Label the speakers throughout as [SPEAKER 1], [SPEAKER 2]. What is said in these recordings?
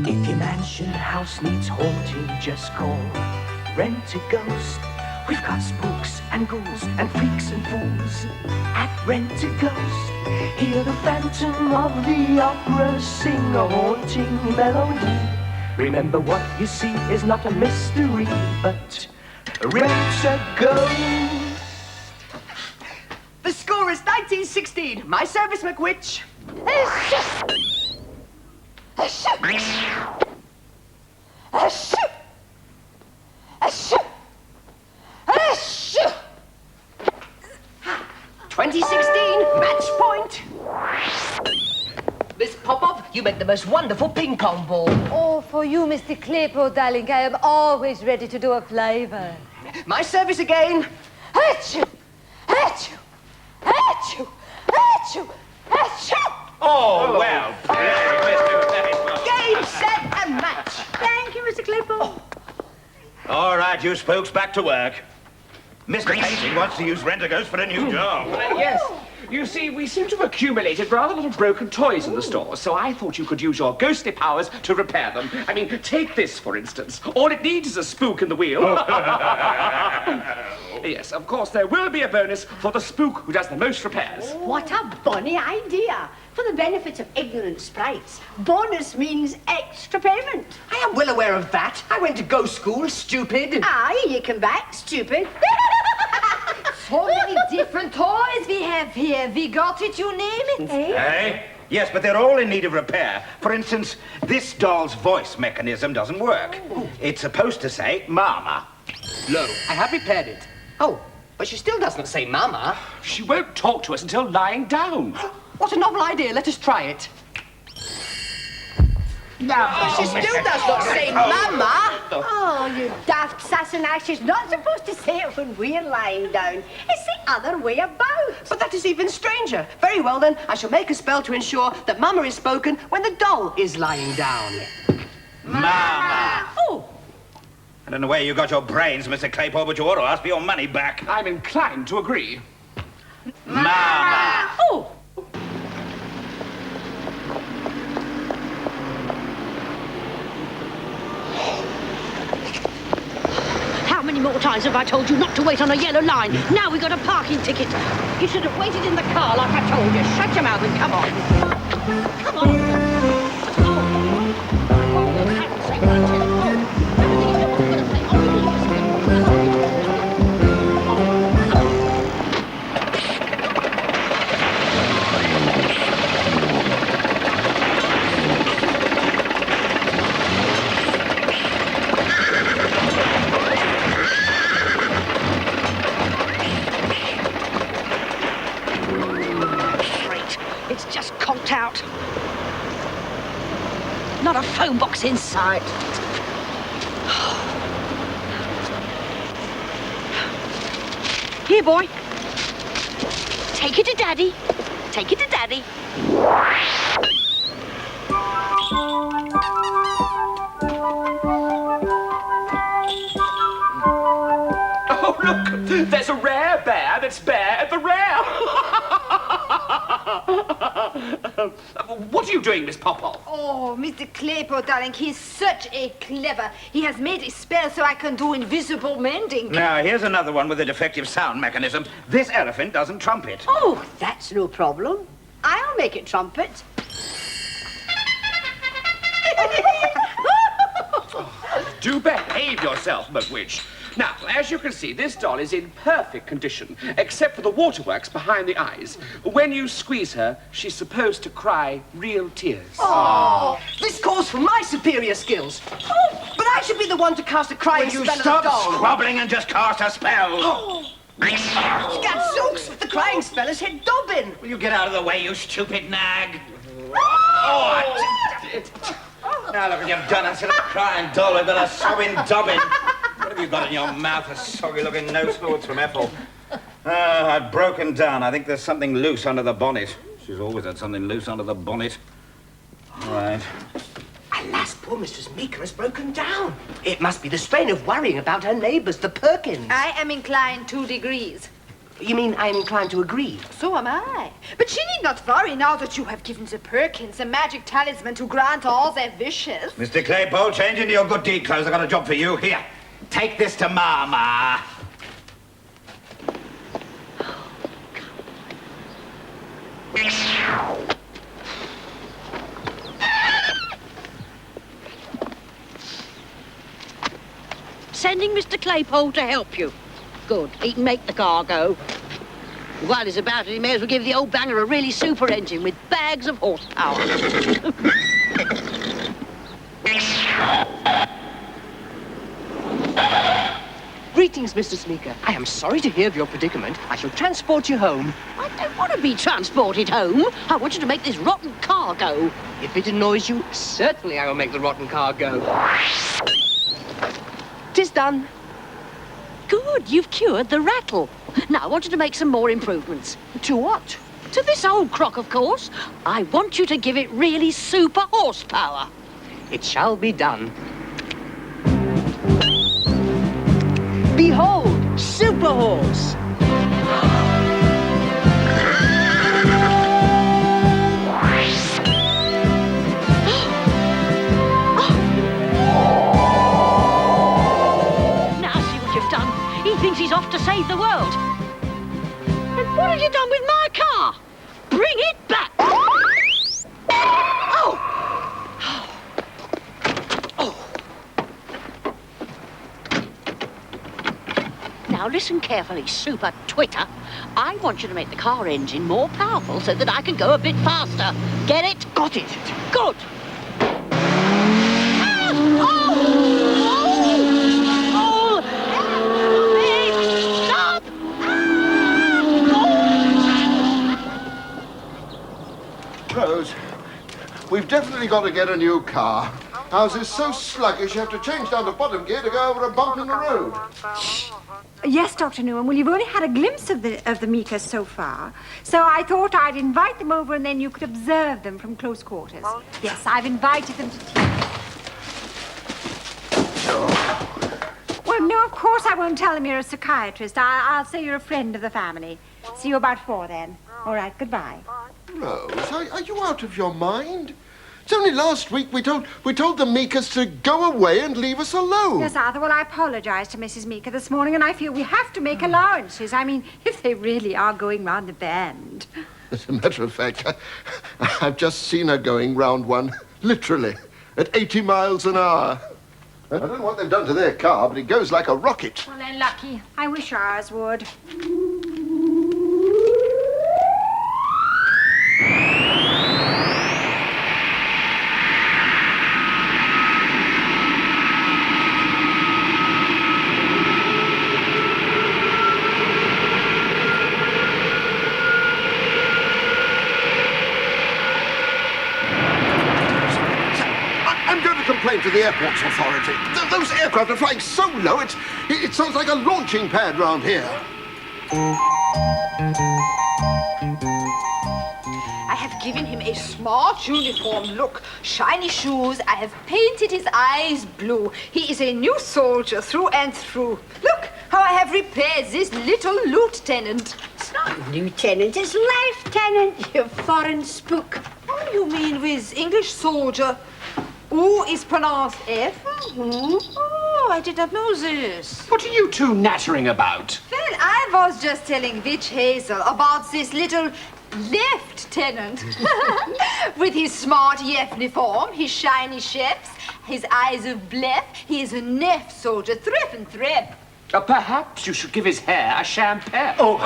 [SPEAKER 1] If your mansion house needs haunting, just call Rent a Ghost. We've got spooks and ghouls and freaks and fools at Rent a Ghost. Hear the Phantom of the Opera sing a haunting melody. Remember, what you see is not a mystery, but Rent a Ghost.
[SPEAKER 2] The score is 1916. My service, McWitch.
[SPEAKER 3] Achoo!
[SPEAKER 2] 2016, match point. Miss Popov, you make the most wonderful ping pong ball.
[SPEAKER 3] Oh, for you, Mr. Claypole, darling, I am always ready to do a flavor.
[SPEAKER 2] My service again.
[SPEAKER 3] Achoo! Achoo! Achoo! Achoo! Achoo!
[SPEAKER 4] Oh, well played, Mr. Claypole.
[SPEAKER 2] Game, set, and match.
[SPEAKER 3] Thank you, Mr. Claypole.
[SPEAKER 4] All right, you spooks, back to work. Mr. Casey wants to use Rent-A-Ghost for a new job.
[SPEAKER 5] Yes. You see, we seem to have accumulated rather a lot of broken toys in the store, so I thought you could use your ghostly powers to repair them. I mean, take this, for instance. All it needs is a spook in the wheel. Yes, of course, there will be a bonus for the spook who does the most repairs.
[SPEAKER 6] What a bonny idea. For the benefit of ignorant sprites, bonus means extra payment.
[SPEAKER 2] I am well aware of that. I went to ghost school, stupid.
[SPEAKER 6] Aye, you come back, stupid.
[SPEAKER 3] So many different toys we have here. We got it, you name it.
[SPEAKER 4] Hey? Yes, but they're all in need of repair. For instance, this doll's voice mechanism doesn't work. It's supposed to say Mama.
[SPEAKER 2] Lo, I have repaired it. Oh, but she still doesn't say Mama.
[SPEAKER 5] She won't talk to us until lying down.
[SPEAKER 2] What a novel idea. Let us try it. She still does not say Mama.
[SPEAKER 6] Oh, you daft Sassenach. She's not supposed to say it when we're lying down. It's the other way about.
[SPEAKER 2] But that is even stranger. Very well, then. I shall make a spell to ensure that Mama is spoken when the doll is lying down.
[SPEAKER 4] Mama!
[SPEAKER 2] Oh!
[SPEAKER 4] I don't know where you got your brains, Mr. Claypole, but you ought to ask for your money back.
[SPEAKER 5] I'm inclined to agree.
[SPEAKER 4] Mama!
[SPEAKER 2] Oh!
[SPEAKER 7] How many more times have I told you not to wait on a yellow line? Now we got a parking ticket. You should have waited in the car like I told you. Shut your mouth and come on. Come on. Oh, for heaven's sake, I tell you. Oh, everything is what I'm going to say. Oh, it's just conked out. Not a phone box in sight. Here, boy. Take it to Daddy. Take it to Daddy.
[SPEAKER 5] Oh, look! There's a rare bear that's bare at the rare. What are you doing, Miss Popov?
[SPEAKER 3] Oh, Mr. Claypole, darling, he's such a clever. He has made a spell so I can do invisible mending.
[SPEAKER 4] Now, here's another one with a defective sound mechanism. This elephant doesn't trumpet.
[SPEAKER 6] Oh, that's no problem. I'll make it trumpet.
[SPEAKER 5] Do behave yourself, McWitch. Now, as you can see, this doll is in perfect condition, except for the waterworks behind the eyes. When you squeeze her, she's supposed to cry real tears.
[SPEAKER 2] Oh! This calls for my superior skills. Oh, but I should be the one to cast a crying
[SPEAKER 4] Will you
[SPEAKER 2] spell
[SPEAKER 4] stop
[SPEAKER 2] at the doll.
[SPEAKER 4] squabbling and just cast a spell?
[SPEAKER 2] Oh. Gadzooks! The crying spell has hit Dobbin.
[SPEAKER 4] Will you get out of the way, you stupid nag?
[SPEAKER 2] Oh!
[SPEAKER 4] Now look what you've done. Instead of a crying doll, we've got a sobbing Dobbin. What have you got in your mouth? A soggy-looking nose forwards from Ethel. I've broken down. I think there's something loose under the bonnet. She's always had something loose under the bonnet. All right.
[SPEAKER 2] Alas, poor Mistress Meeker has broken down. It must be the strain of worrying about her neighbours, the Perkins.
[SPEAKER 3] I am inclined 2 degrees.
[SPEAKER 2] You mean I'm inclined to agree?
[SPEAKER 3] So am I. But she need not worry now that you have given the Perkins a magic talisman to grant all their wishes.
[SPEAKER 4] Mr. Claypole, change into your good deed clothes. I've got a job for you. Here, take this to Mama.
[SPEAKER 7] Sending Mr. Claypole to help you. Good. He can make the car go. While he's about it, he may as well give the old banger a really super engine with bags of horsepower.
[SPEAKER 2] Greetings, Mr. Sneaker. I am sorry to hear of your predicament. I shall transport you home.
[SPEAKER 7] I don't want to be transported home. I want you to make this rotten car go.
[SPEAKER 2] If it annoys you, certainly I will make the rotten car go. 'Tis done.
[SPEAKER 7] Good, you've cured the rattle. Now, I want you to make some more improvements.
[SPEAKER 2] To what?
[SPEAKER 7] To this old crock, of course. I want you to give it really super horsepower.
[SPEAKER 2] It shall be done. Behold, Super Horse.
[SPEAKER 7] He thinks he's off to save the world. And what have you done with my car? Bring it back! Oh! Oh! Now listen carefully, Super Twitter. I want you to make the car engine more powerful so that I can go a bit faster. Get it?
[SPEAKER 2] Got it.
[SPEAKER 7] Good. Ah! Oh!
[SPEAKER 8] Rose, we've definitely got to get a new car. Ours is so sluggish you have to change down to bottom gear to go over a bump in the road.
[SPEAKER 6] Yes, Dr. Newman. Well, you've only had a glimpse of the Mikas so far, so I thought I'd invite them over and then you could observe them from close quarters. Yes, I've invited them to tea. Well, no, of course I won't tell them you're a psychiatrist. I'll say you're a friend of the family. See you about 4 then. All right, goodbye.
[SPEAKER 8] Rose, are you out of your mind? It's only last week we told the Mikas to go away and leave us alone.
[SPEAKER 6] Yes, Arthur, well, I apologized to Mrs. Meeker this morning, and I feel we have to make allowances. I mean, if they really are going round the bend.
[SPEAKER 8] As a matter of fact, I've just seen her going round one, literally, at 80 miles an hour. I don't know what they've done to their car, but it goes like a rocket.
[SPEAKER 6] Well, they're lucky. I wish ours would.
[SPEAKER 8] Complain to the airport's authority. Those aircraft are flying so low, it sounds like a launching pad round here.
[SPEAKER 3] I have given him a smart uniform look, shiny shoes. I have painted his eyes blue. He is a new soldier through and through. Look how I have repaired this little lieutenant.
[SPEAKER 6] It's not lieutenant, it's lieutenant, you foreign spook.
[SPEAKER 3] What do you mean with English soldier? O is pronounced F? Oh, I did not know this.
[SPEAKER 5] What are you two nattering about?
[SPEAKER 3] Well, I was just telling Witch Hazel about this little lieutenant. With his smart uniform, his shiny chaps, his eyes of blef, he is a neff soldier, thrift and thrift.
[SPEAKER 5] Perhaps you should give his hair a shampoo.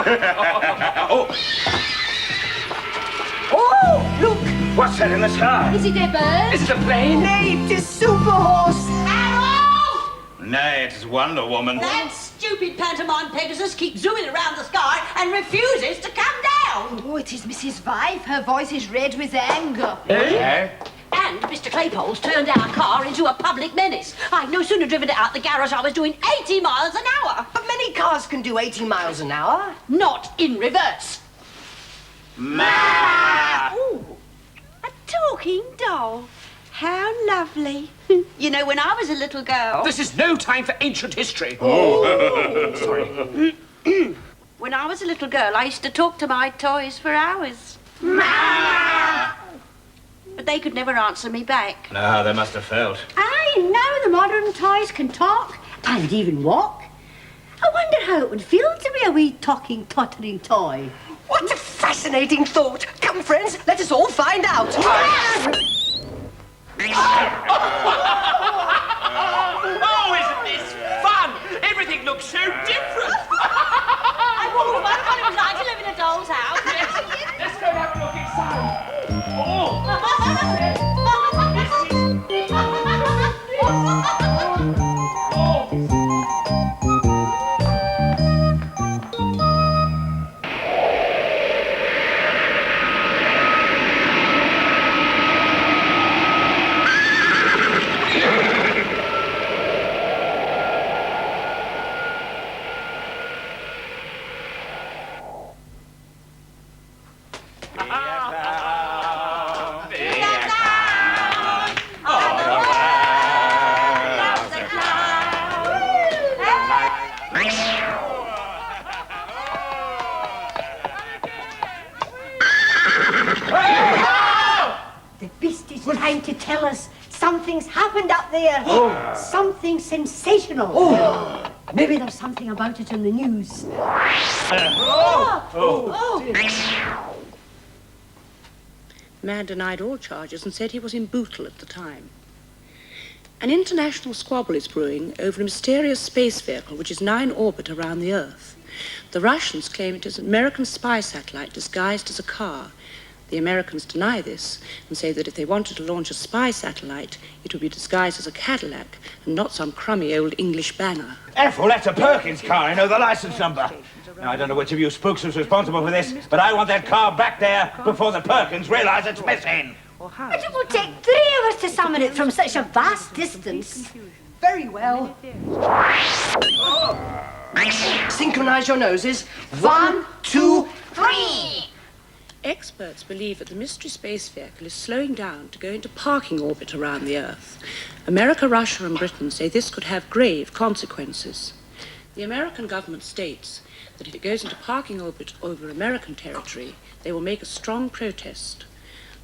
[SPEAKER 3] Oh, look!
[SPEAKER 4] What's that in the sky?
[SPEAKER 3] Is it a bird?
[SPEAKER 5] Is it a plane?
[SPEAKER 3] Nay, it is Super Horse.
[SPEAKER 7] Arrow!
[SPEAKER 4] Nay, it is Wonder Woman.
[SPEAKER 7] That stupid pantomime Pegasus keeps zooming around the sky and refuses to come down.
[SPEAKER 3] Oh, it is Mrs. Vife. Her voice is red with anger.
[SPEAKER 4] Eh?
[SPEAKER 7] And Mr. Claypole's turned our car into a public menace. I'd no sooner driven it out the garage, I was doing 80 miles an hour.
[SPEAKER 2] But many cars can do 80 miles an hour.
[SPEAKER 7] Not in reverse.
[SPEAKER 4] Ma!
[SPEAKER 7] Ooh, a talking doll. How lovely. You know, when I was a little girl...
[SPEAKER 5] This is no time for ancient history.
[SPEAKER 4] Oh.
[SPEAKER 5] Sorry.
[SPEAKER 7] When I was a little girl, I used to talk to my toys for hours. But they could never answer me back.
[SPEAKER 4] No, they must have failed.
[SPEAKER 9] I know the modern toys can talk and even walk. I wonder how it would feel to be a wee talking, tottering toy.
[SPEAKER 2] What a fascinating thought. Come, friends, let us all find out.
[SPEAKER 5] Oh, isn't this fun? Everything looks so different.
[SPEAKER 7] I wonder what it was like to live in a doll's house.
[SPEAKER 5] Let's go and have a look inside.
[SPEAKER 9] Trying to tell us something's happened up there. Something sensational. Maybe there's something about it in the news.
[SPEAKER 7] Man denied all charges and said he was in Bootle at the time. An international squabble is brewing over a mysterious space vehicle which is now in orbit around the Earth. The Russians claim it is an American spy satellite disguised as a car. The Americans deny this and say that if they wanted to launch a spy satellite, it would be disguised as a Cadillac and not some crummy old English banger.
[SPEAKER 4] Ethel, that's a Perkins car. I know the license number. Now, I don't know which of you spooks is responsible for this, but I want that car back there before the Perkins realise it's missing.
[SPEAKER 9] But it will take 3 of us to summon it from such a vast distance.
[SPEAKER 2] Very well. Synchronize your noses. 1, 2, 3.
[SPEAKER 7] Experts believe that the mystery space vehicle is slowing down to go into parking orbit around the Earth. America, Russia, and Britain say this could have grave consequences. The American government states that if it goes into parking orbit over American territory, they will make a strong protest.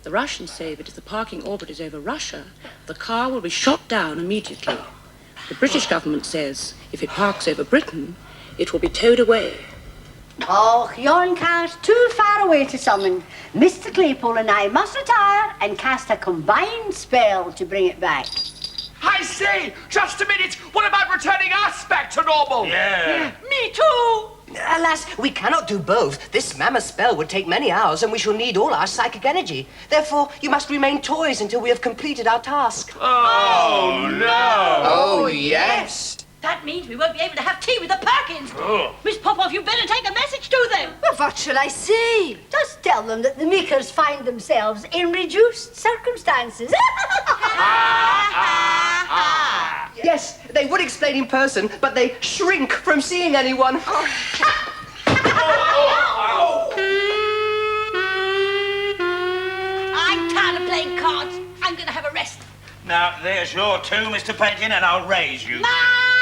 [SPEAKER 7] The Russians say that if the parking orbit is over Russia, the car will be shot down immediately. The British government says if it parks over Britain, it will be towed away.
[SPEAKER 9] Oh, yon car's too far away to summon. Mr. Claypole and I must retire and cast a combined spell to bring it back.
[SPEAKER 5] I say, just a minute. What about returning us back to normal?
[SPEAKER 4] Yeah.
[SPEAKER 5] Me too.
[SPEAKER 2] Alas, we cannot do both. This mammoth spell would take many hours and we shall need all our psychic energy. Therefore, you must remain toys until we have completed our task.
[SPEAKER 5] Oh, no.
[SPEAKER 2] Oh, yes.
[SPEAKER 7] That means we won't be able to have tea with the Perkins. Miss Popoff, you better take a message to them.
[SPEAKER 3] Well, what shall I say?
[SPEAKER 9] Just tell them that the Meekers find themselves in reduced circumstances.
[SPEAKER 2] Yes, they would explain in person, but they shrink from seeing anyone.
[SPEAKER 7] I'm tired of playing cards. I'm going to have a rest.
[SPEAKER 4] Now, there's your 2, Mr. Painting, and I'll raise you.
[SPEAKER 7] Mama!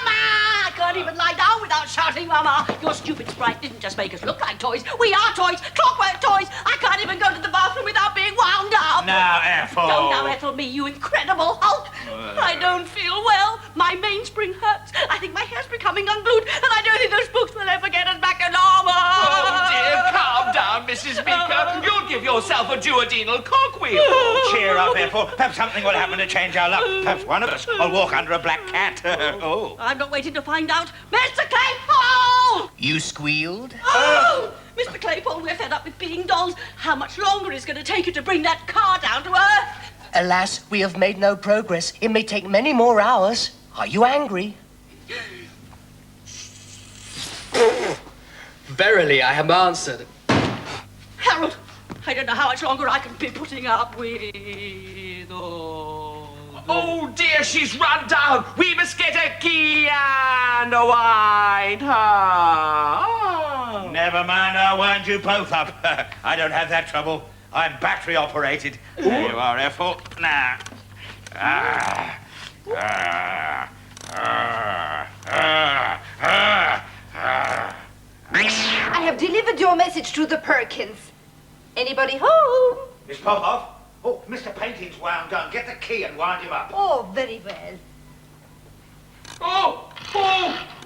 [SPEAKER 7] I can't even lie down without shouting, Mama. Your stupid sprite didn't just make us look like toys. We are toys, clockwork toys. I can't even go to the bathroom without being wound up.
[SPEAKER 4] Now, Ethel.
[SPEAKER 7] Don't now Ethel me, you incredible Hulk. I don't feel well. My mainspring hurts. I think my hair's becoming unglued, and I don't think those books will ever get us back to normal.
[SPEAKER 5] Oh, dear, calm down, Mrs. Meeker. You'll give yourself a duodenal cogwheel.
[SPEAKER 4] Cheer up, Ethel. Perhaps something will happen to change our luck. Perhaps one of us will walk under a black cat. Oh.
[SPEAKER 7] I'm not waiting to find out. Mr. Claypole!
[SPEAKER 2] You squealed?
[SPEAKER 7] Oh! Mr. Claypole, we're fed up with being dolls. How much longer is it going to take you to bring that car down to Earth?
[SPEAKER 2] Alas, we have made no progress. It may take many more hours. Are you angry? Verily, I am answered.
[SPEAKER 7] Harold, I don't know how much longer I can be putting up with...
[SPEAKER 5] Oh, dear, she's run down. We must get a key and wind her. Oh.
[SPEAKER 4] Never mind, I'll wind you both up. I don't have that trouble. I'm battery operated. There you are, Ethel. Now.
[SPEAKER 3] have delivered your message to the Perkins. Anybody home?
[SPEAKER 4] Miss Popoff? Oh, Mr. Painting's wound down. Get the key and wind him up.
[SPEAKER 3] Oh, very well.
[SPEAKER 5] Oh,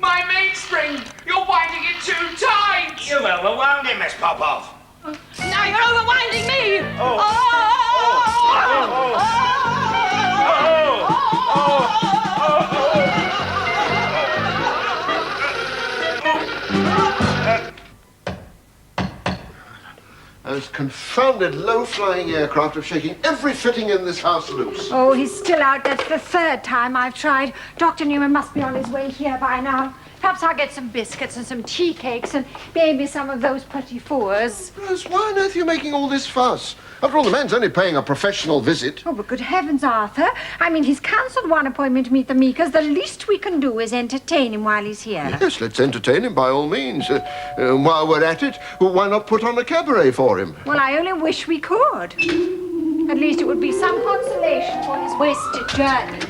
[SPEAKER 5] my mainspring! You're winding it too tight!
[SPEAKER 4] You've overwound him, Miss Popoff.
[SPEAKER 7] Now you're overwinding me!
[SPEAKER 8] Those confounded low-flying aircraft are shaking every fitting in this house loose.
[SPEAKER 6] Oh, he's still out. That's the third time I've tried. Dr. Newman must be on his way here by now. Perhaps I'll get some biscuits and some tea cakes and maybe some of those petit fours.
[SPEAKER 8] Rose, why on earth are you making all this fuss? After all, the man's only paying a professional visit.
[SPEAKER 6] Oh, but good heavens, Arthur. I mean, he's cancelled one appointment to meet the Meekers. The least we can do is entertain him while he's here.
[SPEAKER 8] Yes, let's entertain him by all means. While we're at it, why not put on a cabaret for him?
[SPEAKER 6] Well, I only wish we could. At least it would be some consolation for his wasted journey.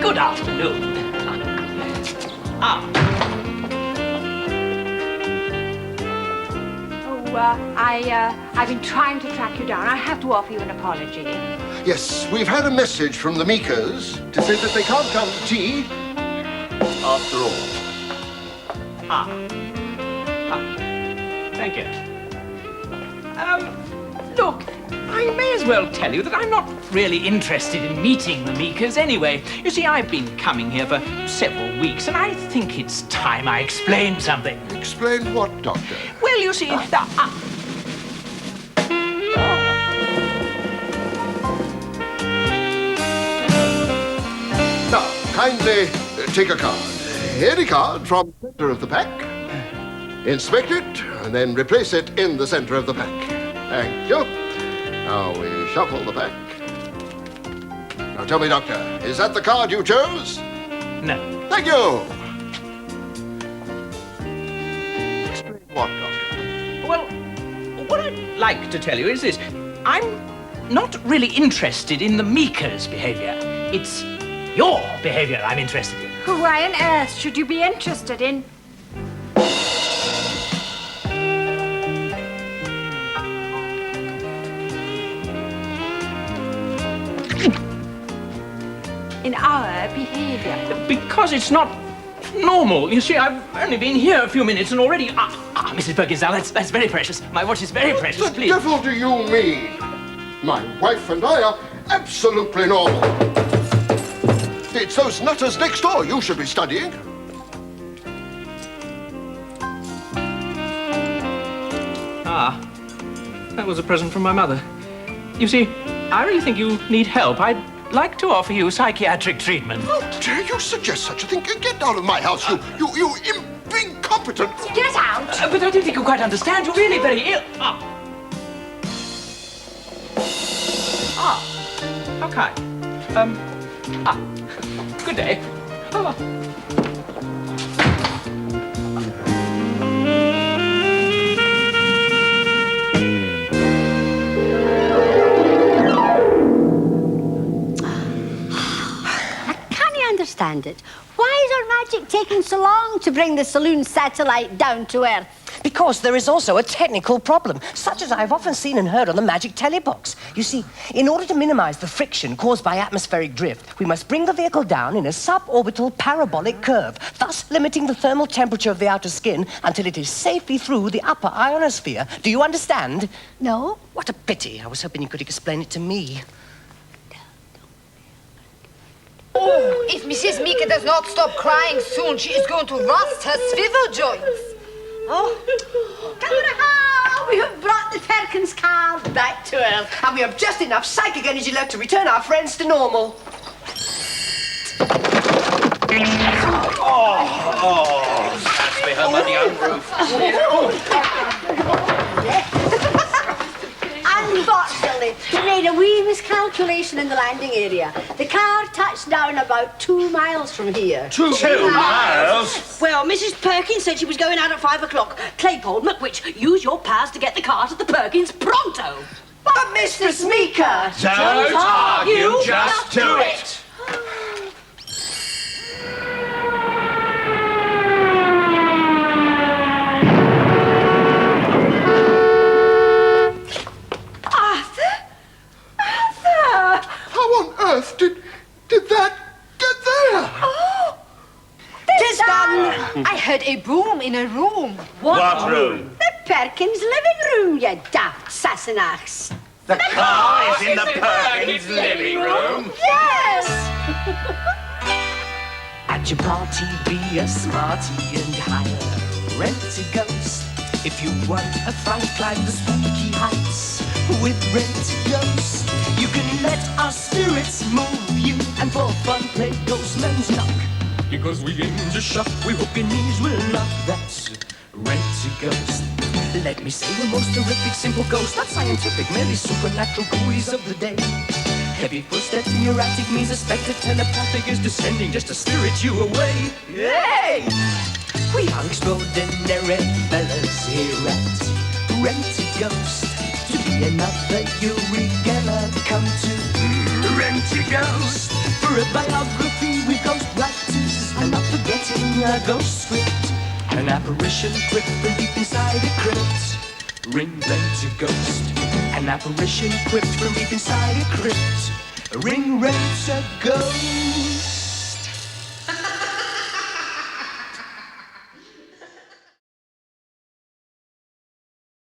[SPEAKER 10] Good afternoon.
[SPEAKER 6] I've been trying to track you down. I have to offer you an apology.
[SPEAKER 8] Yes, we've had a message from the Meekers to say that they can't come to tea after all.
[SPEAKER 10] Thank you. Look, I may as well tell you that I'm not really interested in meeting the Meekers anyway. You see, I've been coming here for several weeks, and I think it's time I explained something.
[SPEAKER 8] Explain what, Doctor?
[SPEAKER 10] Well, you see,
[SPEAKER 8] Now, kindly take a card. Any card from the center of the pack. Inspect it, and then replace it in the center of the pack. Thank you. Now we shuffle the pack. Now tell me, Doctor, is that the card you chose?
[SPEAKER 10] No.
[SPEAKER 8] Thank you. Explain what, Doctor?
[SPEAKER 10] Well, what I'd like to tell you is this. I'm not really interested in the Meekers' behavior. It's your behavior I'm interested in.
[SPEAKER 6] Why on earth should you be interested in? In our behavior?
[SPEAKER 10] Because it's not normal. You see, I've only been here a few minutes and already... Mrs. Perkins, now that's very precious. My watch is very precious,
[SPEAKER 8] What the
[SPEAKER 10] please.
[SPEAKER 8] devil do you mean? My wife and I are absolutely normal. It's those nutters next door you should be studying.
[SPEAKER 10] That was a present from my mother. You see, I really think you need help. I'd like to offer you psychiatric treatment.
[SPEAKER 8] How dare you suggest such a thing? Get out of my house, you incompetent...
[SPEAKER 6] Get out!
[SPEAKER 10] But I don't think you quite understand. You're really very ill. Okay. Good day.
[SPEAKER 9] Understand it. Why is our magic taking so long to bring the saloon satellite down to Earth?
[SPEAKER 2] Because there is also a technical problem, such as I've often seen and heard on the magic telebox. You see, in order to minimize the friction caused by atmospheric drift, we must bring the vehicle down in a suborbital parabolic curve, thus limiting the thermal temperature of the outer skin until it is safely through the upper ionosphere. Do you understand?
[SPEAKER 9] No.
[SPEAKER 2] What a pity. I was hoping you could explain it to me.
[SPEAKER 3] Oh, if Mrs. Meeker does not stop crying soon, she is going to rust her swivel joints.
[SPEAKER 9] Oh, we have brought the Perkins car back to Earth.
[SPEAKER 2] And we have just enough psychic energy left to return our friends to normal.
[SPEAKER 4] That's me, her muddy own roof.
[SPEAKER 9] Unfortunately, we made a wee miscalculation in the landing area. The car touched down about 2 miles from here.
[SPEAKER 4] 2 miles?
[SPEAKER 7] Well, Mrs. Perkins said she was going out at 5 o'clock. Claypole, McWitch, use your powers to get the car to the Perkins pronto.
[SPEAKER 2] But Mistress Meeker!
[SPEAKER 4] Don't argue, just do it.
[SPEAKER 8] earth did that get there?
[SPEAKER 3] Oh!
[SPEAKER 2] Tis done!
[SPEAKER 3] I heard a boom in a room.
[SPEAKER 4] What room?
[SPEAKER 9] The Perkins living room, you daft Sassenachs.
[SPEAKER 4] The car is in the Perkins living room.
[SPEAKER 3] Yes!
[SPEAKER 1] At your party, be a smarty and hire Rent a Ghost. If you want a fright, climb the spooky heights with Rent a Ghost. You can let our spirits move you, and for fun play Ghostman's Knock. Because we aim to shock, we hope your knees will knock. That's Rent a Ghost. Let me say the most horrific simple ghost, not scientific, merely supernatural buoys of the day. Heavy footsteps in your attic means a spectre telepathic is descending just to spirit you away. Yay! We are extraordinary fellas here at Rent a Ghost. To be another Yuri Geller, come to Rent a Ghost. For a biography with ghost writers, and not forgetting a ghost script. An apparition crypt from deep inside a crypt. Ring Rent a Ghost. An apparition crypt from deep inside a crypt. Ring Rent a Ghost.